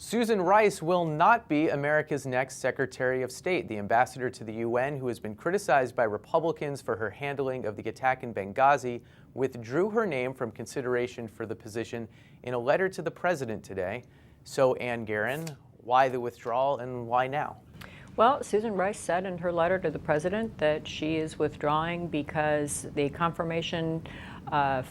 Susan Rice will not be America's next Secretary of State. The ambassador to the UN, who has been criticized by Republicans for her handling of the attack in Benghazi, withdrew her name from consideration for the position in a letter to the president today. So, Gearan, why the withdrawal and why now? Well, Susan Rice said in her letter to the president that she is withdrawing because the confirmation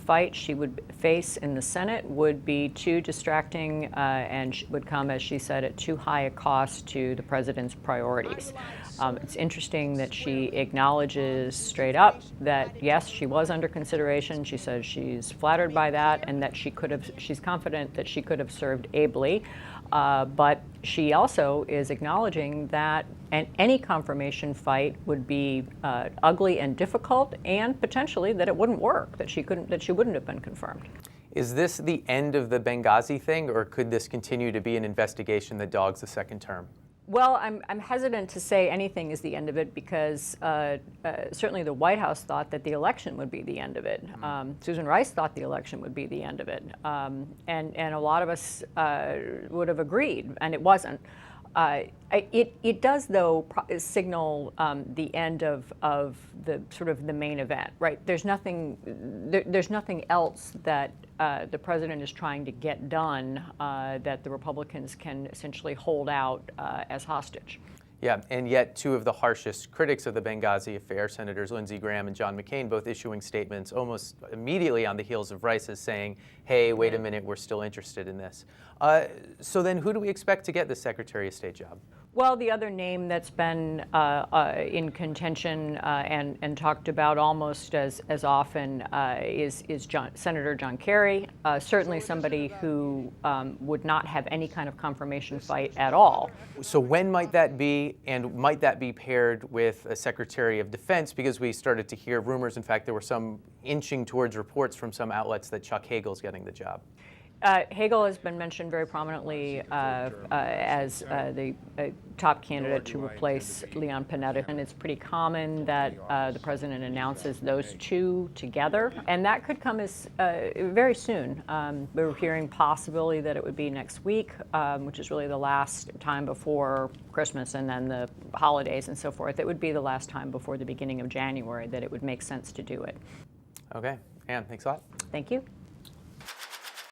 fight she would face in the Senate would be too distracting and would come, as she said, at too high a cost to the president's priorities. It's interesting that she acknowledges straight up that, yes, she was under consideration. She says she's flattered by that and that she's confident that she could have served ably. But she also is acknowledging that any confirmation fight would be ugly and difficult, and potentially that it wouldn't work, that she wouldn't have been confirmed. Is this the end of the Benghazi thing, or could this continue to be an investigation that dogs the second term? Well, I'm hesitant to say anything is the end of it because certainly the White House thought that the election would be the end of it. Susan Rice thought the election would be the end of it. And a lot of us would have agreed, and it wasn't. It does, though, signal the end of the sort of the main event, right? There's nothing else that the president is trying to get done that the Republicans can essentially hold out as hostage. Yeah, and yet two of the harshest critics of the Benghazi affair, Senators Lindsey and John McCain, both issuing statements almost immediately on the heels of Rice's saying, hey, wait a minute, we're still interested in this. So then who do we expect to get the Secretary of State job? Well, the other name that's been in contention and talked about almost as often is Senator John Kerry, certainly somebody who would not have any kind of confirmation fight at all. So when might that be, and might that be paired with a Secretary of Defense? Because we started to hear rumors, in fact, there were some inching towards reports from some outlets that Chuck Hagel's getting the job. Hagel has been mentioned very prominently as the top candidate to replace Leon Panetta, and it's pretty common that the president announces those two together, and that could come as very soon. We're hearing possibility that it would be next week, which is really the last time before Christmas and then the holidays and so forth. It would be the last time before the beginning of January that it would make sense to do it. Okay, Ann, thanks a lot. Thank you.